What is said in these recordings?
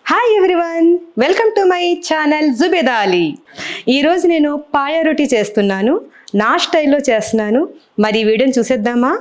Hi everyone, welcome to my channel Zubeda Ali. ఈరోజు నేను పాయ రోటీ చేస్తున్నాను. నా స్టైల్లో చేస్తున్నాను. మరి ఈ వీడియోని చూసేద్దామా?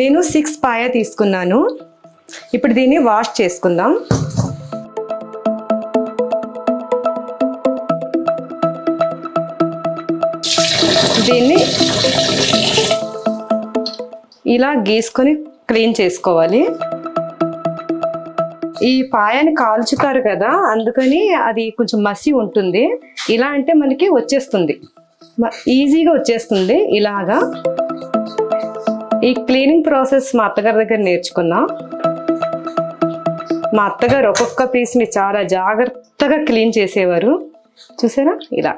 నేను 6 పాయ తీసుకున్నాను. ఇప్పుడు దీన్ని వాష్ చేసుకుందాం. దీన్ని ఇలా గీసుకొని క్లీన్ చేసుకోవాలి. ఈ పాయని కాల్చుతారు కదా, అందుకని అది కొంచెం మసి ఉంటుంది. ఇలా అంటే మనకి వచ్చేస్తుంది, ఈజీగా వచ్చేస్తుంది ఇలాగా. ఈ క్లీనింగ్ ప్రాసెస్ మా అత్తగారి దగ్గర నేర్చుకున్నా. మా అత్తగారు ఒక్కొక్క పీస్ని చాలా జాగ్రత్తగా క్లీన్ చేసేవారు. చూసారా ఇలా.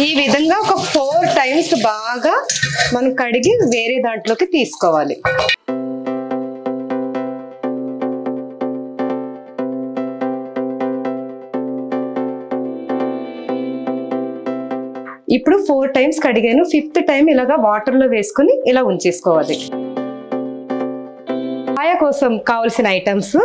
ఈ విధంగా ఒక 4 టైమ్స్ బాగా మనం కడిగి వేరే దాంట్లోకి తీసుకోవాలి. ఇప్పుడు 4 టైమ్స్ కడిగాను. 5th టైం ఇలాగా వాటర్లో వేసుకుని ఇలా ఉంచేసుకోవాలి. పాయ కోసం కావలసిన ఐటమ్స్: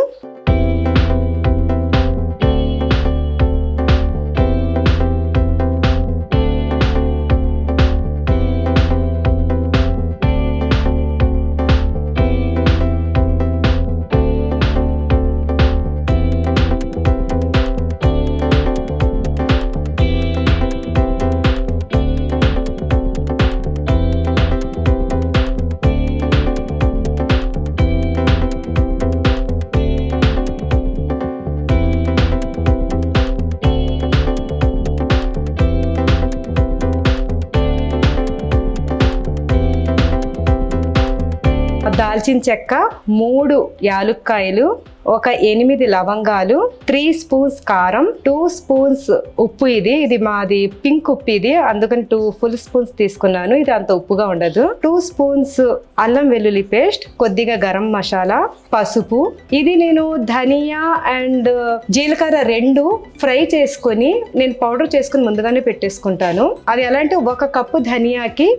దాల్చిన చెక్క, 3 యాలుక్కాయలు, ఒక 8 లవంగాలు, 3 స్పూన్స్ కారం, 2 స్పూన్స్ ఉప్పు. ఇది మాది పింక్ ఉప్పు, ఇది అందుకని 2 ఫుల్ స్పూన్స్ తీసుకున్నాను. ఇది అంత ఉప్పుగా ఉండదు. 2 స్పూన్స్ అల్లం వెల్లుల్లి పేస్ట్, కొద్దిగా గరం మసాలా, పసుపు. ఇది నేను ధనియా అండ్ జీలకర్ర 2 ఫ్రై చేసుకొని నేను పౌడర్ చేసుకుని ముందుగానే పెట్టేసుకుంటాను. అది ఎలా అంటే 1 కప్పు ధనియాకి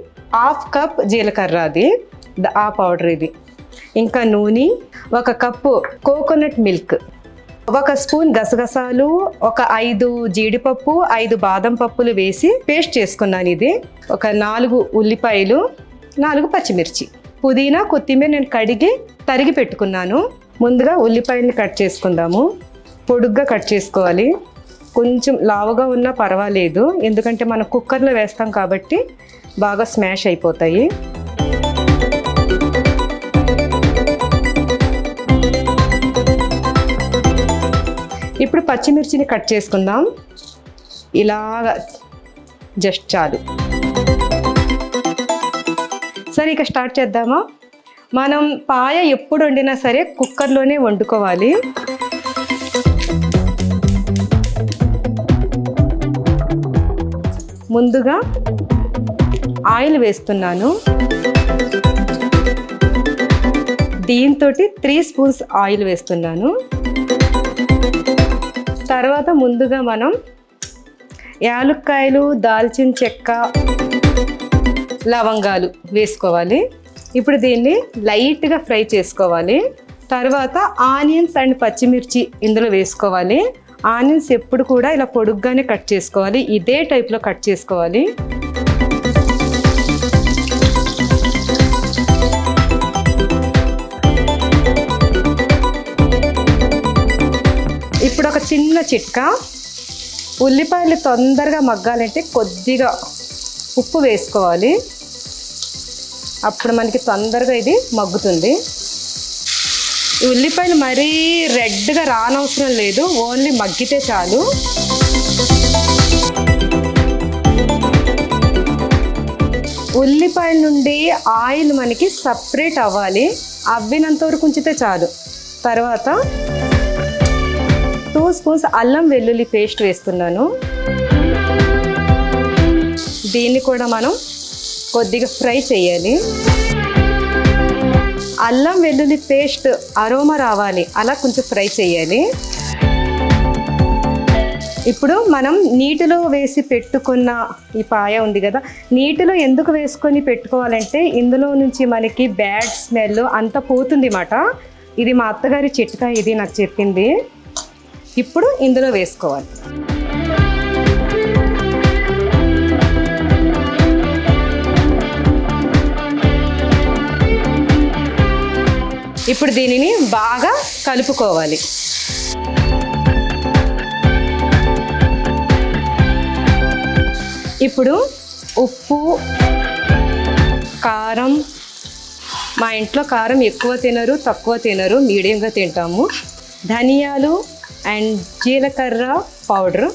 1/2 కప్ జీలకర్ర, అది ఆ పౌడర్. ఇది ఇంకా నూనె, 1 కప్పు కోకోనట్ మిల్క్, 1 స్పూన్ గసగసాలు, ఒక 5 జీడిపప్పు, 5 బాదం పప్పులు వేసి పేస్ట్ చేసుకున్నాను. ఇది ఒక 4 ఉల్లిపాయలు, 4 పచ్చిమిర్చి, పుదీనా, కొత్తిమీర నేను కడిగి తరిగి పెట్టుకున్నాను. ముందుగా ఉల్లిపాయని కట్ చేసుకుందాము. పొడుగ్గా కట్ చేసుకోవాలి. కొంచెం లావుగా ఉన్నా పర్వాలేదు, ఎందుకంటే మనం కుక్కర్లో వేస్తాం కాబట్టి బాగా స్మాష్ అయిపోతాయి. ఇప్పుడు పచ్చిమిర్చిని కట్ చేసుకుందాం. ఇలాగా జస్ట్ చాలు. సరే, ఇక స్టార్ట్ చేద్దామా? మనం పాయ ఎప్పుడు వండినా సరే కుక్కర్లోనే వండుకోవాలి. ముందుగా ఆయిల్ వేస్తున్నాను. దీంతో 3 స్పూన్స్ ఆయిల్ వేస్తున్నాను. తర్వాత ముందుగా మనం యాలుక్కాయలు, దాల్చిన చెక్క, లవంగాలు వేసుకోవాలి. ఇప్పుడు దీన్ని లైట్గా ఫ్రై చేసుకోవాలి. తర్వాత ఆనియన్స్ అండ్ పచ్చిమిర్చి ఇందులో వేసుకోవాలి. ఆనియన్స్ ఎప్పుడు కూడా ఇలా పొడుగ్గానే కట్ చేసుకోవాలి, ఇదే టైప్లో కట్ చేసుకోవాలి. ఇప్పుడు ఒక చిన్న చిట్కా, ఉల్లిపాయలు తొందరగా మగ్గాలంటే కొద్దిగా ఉప్పు వేసుకోవాలి. అప్పుడు మనకి తొందరగా ఇది మగ్గుతుంది. ఈ ఉల్లిపాయలు మరీ రెడ్గా రానవసరం లేదు, ఓన్లీ మగ్గితే చాలు. ఉల్లిపాయల నుండి ఆయిల్ మనకి సపరేట్ అవ్వాలి, అవ్వినంత వరకు ఉంచితే చాలు. తర్వాత 2 స్పూన్స్ అల్లం వెల్లుల్లి పేస్ట్ వేస్తున్నాను. దీన్ని కూడా మనం కొద్దిగా ఫ్రై చేయాలి. అల్లం వెల్లుల్లి పేస్ట్ అరోమా రావాలి, అలా కొంచెం ఫ్రై చేయాలి. ఇప్పుడు మనం నీటిలో వేసి పెట్టుకున్న ఈ పాయ ఉంది కదా, నీటిలో ఎందుకు వేసుకొని పెట్టుకోవాలంటే ఇందులో నుంచి మనకి బ్యాడ్ స్మెల్ అంతా పోతుంది అన్నమాట. ఇది మా అత్తగారి చిట్కా, ఇది నాకు చెప్పింది. ఇప్పుడు ఇందులో వేసుకోవాలి. ఇప్పుడు దీనిని బాగా కలుపుకోవాలి. ఇప్పుడు ఉప్పు, కారం, మా ఇంట్లో కారం ఎక్కువ తినరు, తక్కువ తినరు, మీడియంగా తింటాము. ధనియాలు అండ్ జీలకర్ర పౌడర్,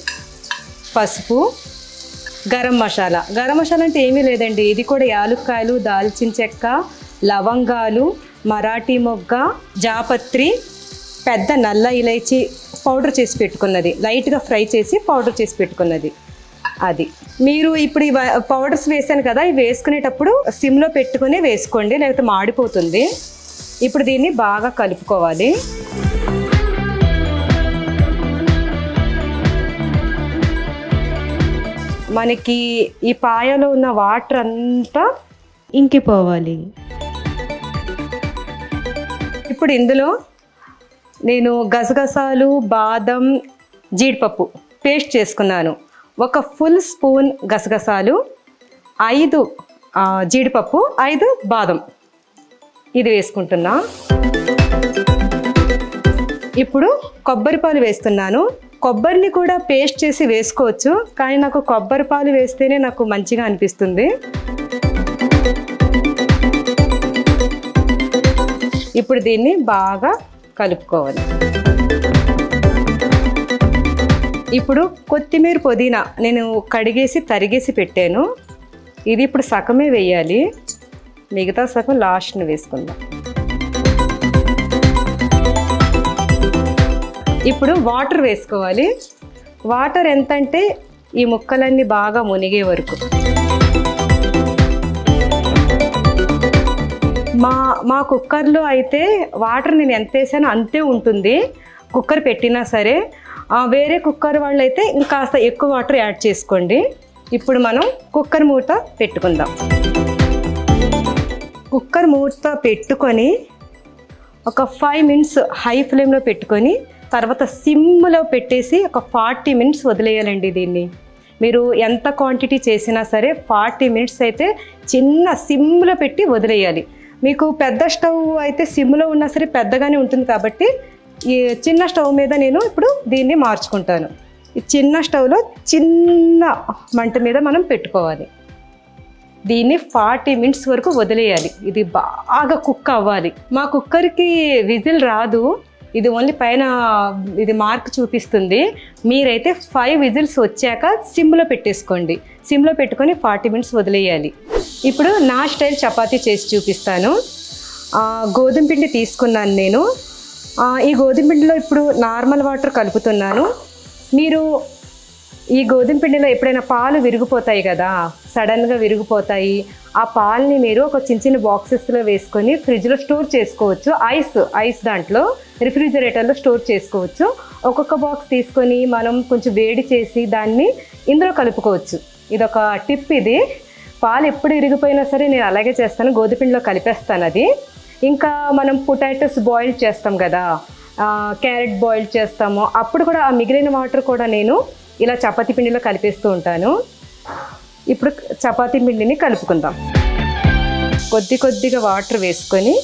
పసుపు, గరం మసాలా. గరం మసాలా అంటే ఏమీ లేదండి, ఇది కూడా యాలుక్కాయలు, దాల్చిన చెక్క, లవంగాలు, మరాఠీ మొగ్గ, జాపత్రి, పెద్ద నల్ల ఇలైచి పౌడర్ చేసి పెట్టుకున్నది, లైట్గా ఫ్రై చేసి పౌడర్ చేసి పెట్టుకున్నది అది. మీరు ఇప్పుడు ఈ పౌడర్స్ వేసాను కదా, ఇవి వేసుకునేటప్పుడు సిమ్లో పెట్టుకుని వేసుకోండి, లేకపోతే మాడిపోతుంది. ఇప్పుడు దీన్ని బాగా కలుపుకోవాలి. మనకి ఈ పాయలో ఉన్న వాటర్ అంతా ఇంకిపోవాలి. ఇప్పుడు ఇందులో నేను గసగసాలు, బాదం, జీడిపప్పు పేస్ట్ చేసుకున్నాను. 1 ఫుల్ స్పూన్ గసగసాలు, 5 జీడిపప్పు, 5 బాదం ఇది వేసుకుంటున్నా. ఇప్పుడు కొబ్బరి పాలు వేస్తున్నాను. కొబ్బరిని కూడా పేస్ట్ చేసి వేసుకోవచ్చు, కానీ నాకు కొబ్బరి పాలు వేస్తేనే నాకు మంచిగా అనిపిస్తుంది. ఇప్పుడు దీన్ని బాగా కలుపుకోవాలి. ఇప్పుడు కొత్తిమీర, పుదీనా నేను కడిగేసి తరిగేసి పెట్టాను. ఇది ఇప్పుడు సగమే వేయాలి, మిగతా సగం లాస్ట్ని వేసుకుందాం. ఇప్పుడు వాటర్ వేసుకోవాలి. వాటర్ ఎంతంటే ఈ ముక్కలన్నీ బాగా మునిగే వరకు. మా కుక్కర్లో అయితే వాటర్ నేను ఎంత వేసానో అంతే ఉంటుంది, కుక్కర్ పెట్టినా సరే. వేరే కుక్కర్ వాళ్ళు అయితే ఇంకాస్త ఎక్కువ వాటర్ యాడ్ చేసుకోండి. ఇప్పుడు మనం కుక్కర్ మూత పెట్టుకుందాం. కుక్కర్ మూత పెట్టుకొని ఒక 5 మినిట్స్ హై ఫ్లేమ్లో పెట్టుకొని తర్వాత సిమ్లో పెట్టేసి ఒక 40 మినిట్స్ వదిలేయాలండి. దీన్ని మీరు ఎంత క్వాంటిటీ చేసినా సరే 40 మినిట్స్ అయితే చిన్న సిమ్లో పెట్టి వదిలేయాలి. మీకు పెద్ద స్టవ్ అయితే సిమ్లో ఉన్నా సరే పెద్దగానే ఉంటుంది కాబట్టి ఈ చిన్న స్టవ్ మీద నేను ఇప్పుడు దీన్ని మార్చుకుంటాను. ఈ చిన్న స్టవ్లో చిన్న మంట మీద మనం పెట్టుకోవాలి. దీన్ని 40 మినిట్స్ వరకు వదిలేయాలి. ఇది బాగా కుక్ అవ్వాలి. మా కుక్కర్కి విజిల్ రాదు, ఇది ఓన్లీ పైన ఇది మార్క్ చూపిస్తుంది. మీరైతే 5 విజిల్స్ వచ్చాక సిమ్లో పెట్టేసుకోండి. సిమ్లో పెట్టుకొని 40 మినిట్స్ వదిలేయాలి. ఇప్పుడు నా స్టైల్ చపాతీ చేసి చూపిస్తాను. గోధుమ పిండి తీసుకున్నాను నేను. ఈ గోధుమ పిండిలో ఇప్పుడు నార్మల్ వాటర్ కలుపుతున్నాను. మీరు ఈ గోధుమ పిండిలో ఎప్పుడైనా పాలు విరిగిపోతాయి కదా, సడన్గా విరిగిపోతాయి. ఆ పాలని మీరు ఒక చిన్న చిన్న బాక్సెస్లో వేసుకొని ఫ్రిడ్జ్లో స్టోర్ చేసుకోవచ్చు. ఐస్ దాంట్లో రిఫ్రిజిరేటర్లో స్టోర్ చేసుకోవచ్చు. ఒక్కొక్క బాక్స్ తీసుకొని మనం కొంచెం వేడి చేసి దాన్ని ఇందులో కలుపుకోవచ్చు. ఇదొక టిప్. ఇది పాలు ఎప్పుడు విరిగిపోయినా సరే నేను అలాగే చేస్తాను, గోధుమ పిండిలో కలిపేస్తాను అది. ఇంకా మనం పొటాటోస్ బాయిల్ చేస్తాం కదా, క్యారెట్ బాయిల్ చేస్తాము, అప్పుడు కూడా ఆ మిగిలిన వాటర్ కూడా నేను ఇలా చపాతీ పిండిలో కలిపేస్తూ ఉంటాను. ఇప్పుడు చపాతీ పిండిని కలుపుకుందాం. కొద్దిగా వాటర్ వేసుకొని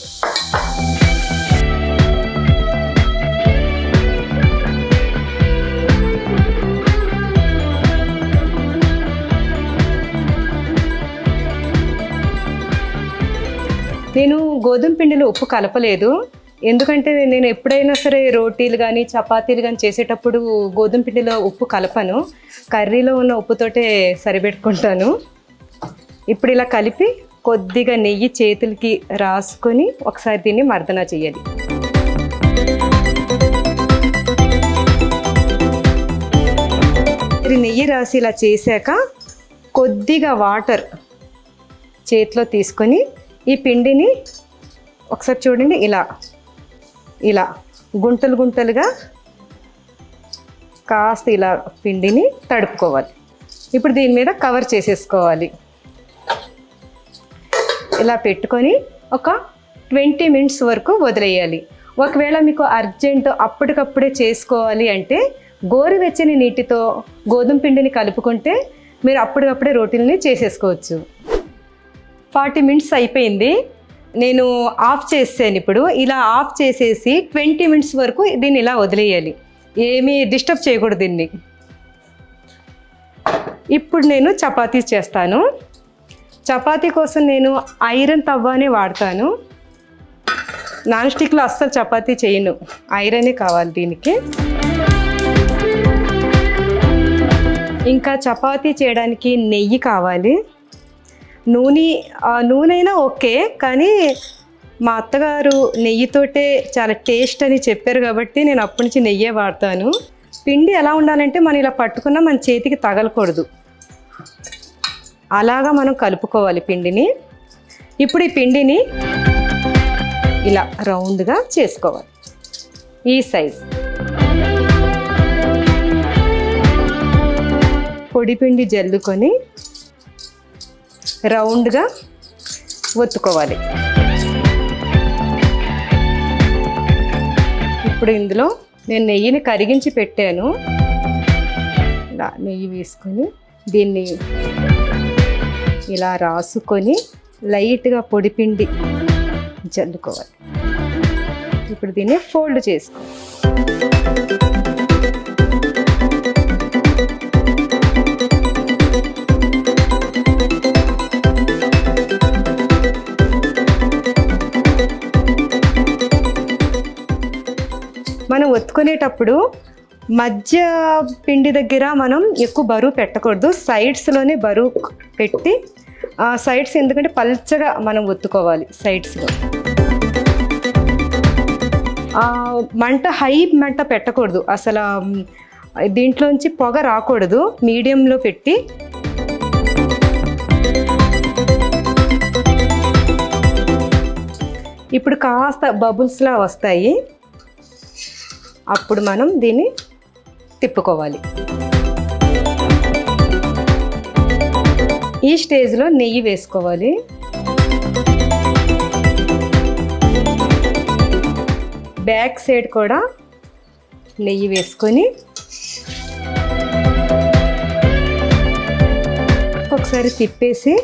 నేను గోధుమ పిండిలో ఉప్పు కలపలేదు, ఎందుకంటే నేను ఎప్పుడైనా సరే రోటీలు కానీ చపాతీలు కానీ చేసేటప్పుడు గోధుమ పిండిలో ఉప్పు కలపను, కర్రీలో ఉన్న ఉప్పుతోటే సరిపెట్టుకుంటాను. ఇప్పుడు ఇలా కలిపి కొద్దిగా నెయ్యి చేతులకి రాసుకొని ఒకసారి దీన్ని మర్దన చేయాలి. నెయ్యి రాసి ఇలా చేశాక కొద్దిగా వాటర్ చేతిలో తీసుకొని ఈ పిండిని ఒకసారి చూడండి, ఇలా గుంటలు గుంటలుగా కాస్త ఇలా పిండిని తడుపుకోవాలి. ఇప్పుడు దీని మీద కవర్ చేసేసుకోవాలి. ఇలా పెట్టుకొని ఒక 20 మినిట్స్ వరకు వదిలేయాలి. ఒకవేళ మీకు అర్జెంట్ అప్పటికప్పుడే చేసుకోవాలి అంటే గోరువెచ్చని నీటితో గోధుమ పిండిని కలుపుకుంటే మీరు అప్పటికప్పుడే రోటీల్ని చేసేసుకోవచ్చు. 40 మినిట్స్ అయిపోయింది, నేను ఆఫ్ చేసాను. ఇప్పుడు ఇలా ఆఫ్ చేసేసి 20 మినిట్స్ వరకు దీన్ని ఇలా వదిలేయాలి, ఏమీ డిస్టర్బ్ చేయకూడదు దీన్ని. ఇప్పుడు నేను చపాతీ చేస్తాను. చపాతీ కోసం నేను ఐరన్ తవ్వానే వాడతాను, నాన్ స్టిక్లో అస్సలు చపాతీ చేయను, ఐరనే కావాలి దీనికి. ఇంకా చపాతీ చేయడానికి నెయ్యి కావాలి. నూనెైనా ఓకే, కానీ మా అత్తగారు నెయ్యితోటే చాలా టేస్ట్ అని చెప్పారు కాబట్టి నేను అప్పటి నుంచి నెయ్యే వాడతాను. పిండి ఎలా ఉండాలంటే మనం ఇలా పట్టుకున్నా మన చేతికి తగలకూడదు, అలాగా మనం కలుపుకోవాలి పిండిని. ఇప్పుడు ఈ పిండిని ఇలా రౌండ్గా చేసుకోవాలి, ఈ సైజ్. పొడి పిండి జల్లుకొని రౌండ్గా ఒత్తుకోవాలి. ఇప్పుడు ఇందులో నేను నెయ్యిని కరిగించి పెట్టాను, ఇలా నెయ్యి వేసుకొని దీన్ని ఇలా రాసుకొని లైట్గా పొడిపిండి జల్లుకోవాలి. ఇప్పుడు దీన్ని ఫోల్డ్ చేసుకోవాలి. మనం ఒత్తుకునేటప్పుడు మధ్య పిండి దగ్గర మనం ఎక్కువ బరువు పెట్టకూడదు, సైడ్స్లోనే బరువు పెట్టి, సైడ్స్ ఎందుకంటే పల్చగా మనం ఒత్తుకోవాలి సైడ్స్లో. మంట హై మంట పెట్టకూడదు, అసలు దీంట్లోంచి పొగ రాకూడదు, మీడియంలో పెట్టి ఇప్పుడు కాస్త బబుల్స్లా వస్తాయి, అప్పుడు మనం దీన్ని తిప్పుకోవాలి. ఈ స్టేజ్లో నెయ్యి వేసుకోవాలి. బ్యాక్ సైడ్ కూడా నెయ్యి వేసుకొని ఒకసారి తిప్పేసి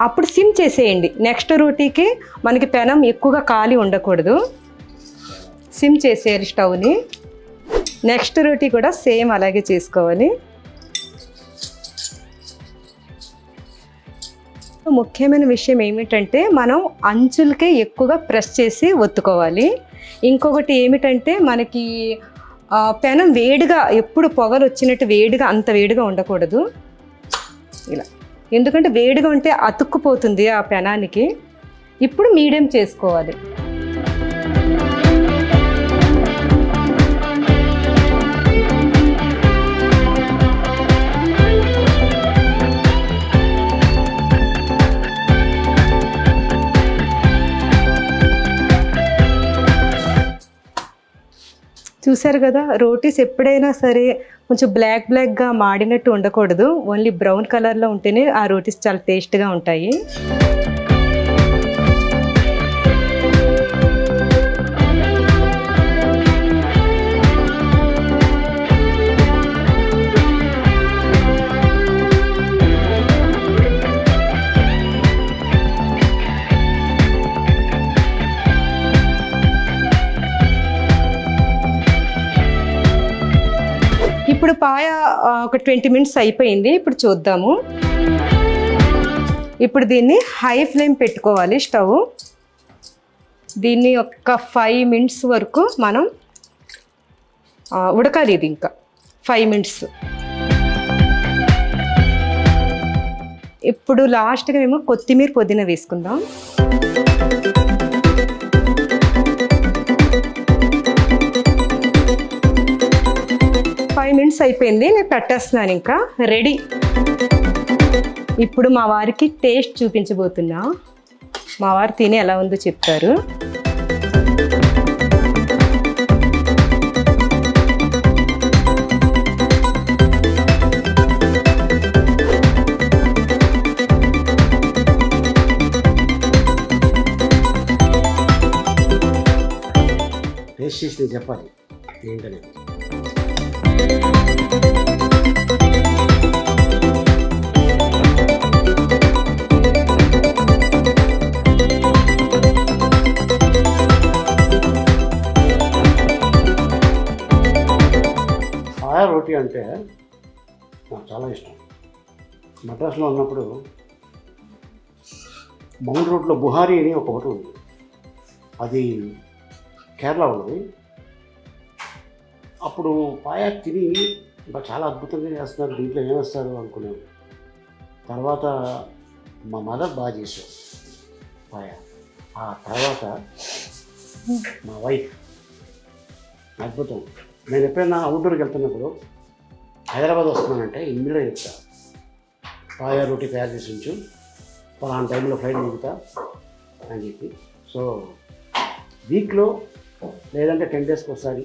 అప్పుడు సిమ్ చేసేయండి. నెక్స్ట్ రోటీకి మనకి పెనం ఎక్కువగా కాలి ఉండకూడదు, సిమ్ చేసేయాలి స్టవ్ని. నెక్స్ట్ రోటీ కూడా సేమ్ అలాగే చేసుకోవాలి. ముఖ్యమైన విషయం ఏమిటంటే మనం అంచులకే ఎక్కువగా ప్రెస్ చేసి ఒత్తుకోవాలి. ఇంకొకటి ఏమిటంటే మనకి పెనం వేడిగా, ఎప్పుడు పొగలు వచ్చినట్టు వేడిగా, అంత వేడిగా ఉండకూడదు ఇలా, ఎందుకంటే వేడిగా ఉంటే అతుక్కుపోతుంది ఆ పెనానికి. ఇప్పుడు మీడియం చేసుకోవాలి. చూసారు కదా, రోటీస్ ఎప్పుడైనా సరే కొంచెం బ్లాక్గా మాడినట్టు ఉండకూడదు, ఓన్లీ బ్రౌన్ కలర్లో ఉంటేనే ఆ రోటీస్ చాలా టేస్ట్గా ఉంటాయి. ఇప్పుడు పాయ ఒక 20 మినిట్స్ అయిపోయింది. ఇప్పుడు చూద్దాము. ఇప్పుడు దీన్ని హై ఫ్లేమ్ పెట్టుకోవాలి స్టవ్. దీన్ని ఒక 5 మినిట్స్ వరకు మనం ఉడకాలి. ఇది ఇంకా 5 మినిట్స్. ఇప్పుడు లాస్ట్గా మేము కొత్తిమీర పుదీనా వేసుకుందాం. మినిట్స్ అయిపోయింది. నేను పెట్టేస్తున్నాను. ఇంకా రెడీ. ఇప్పుడు మా వారికి టేస్ట్ చూపించబోతున్నా. మా వారు తిని ఎలా ఉందో చెప్తారు. టేస్ట్ చేసి చెప్పాలి ఏంటనే. పాయా రోటీ అంటే నాకు చాలా ఇష్టం. మద్రాసులో ఉన్నప్పుడు మౌంట్ రోడ్లో బుహారీ అని ఒక హోటల్ ఉంది. అది కేరళ ఉన్నది. అప్పుడు పాయా తిని ఇంకా చాలా అద్భుతంగా చేస్తున్నారు, దీంట్లో ఏమేస్తారు అనుకున్నాను. తర్వాత మా మదర్ బాగా చేశారు పాయా. ఆ తర్వాత మా వైఫ్ అద్భుతం. నేను ఎప్పుడైనా అవుట్డోర్కి వెళ్తున్నప్పుడు హైదరాబాద్ వస్తున్నానంటే ఇందులో చెప్తా, పాయా రోటీ తయారు చేసి ఉంచు, పలానా టైంలో ఫ్లైట్ దిగుతా అని చెప్పి. సో వీక్లో లేదంటే 10 డేస్కి ఒకసారి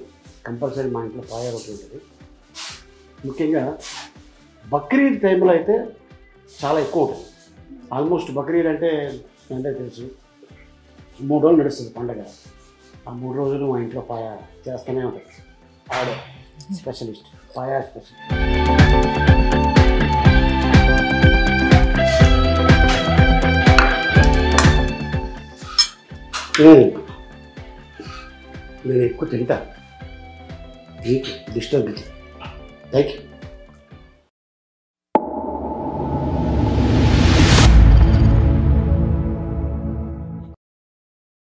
కంపల్సరీ మా ఇంట్లో పాయా రోటీ ఉంటుంది. ముఖ్యంగా బక్రీద్ టైంలో అయితే చాలా ఎక్కువ ఉంటుంది. ఆల్మోస్ట్ బక్రీద్ అంటే తెలుసు, 3 రోజులు నడుస్తుంది పండగ. ఆ 3 రోజులు మా ఇంట్లో పాయా చేస్తూనే ఉంటుంది. ఆడే స్పెషలిస్ట్, పాయా స్పెషలిస్ట్. నేను ఎక్కువ తింటాను, డిస్టర్బ్. Thank you.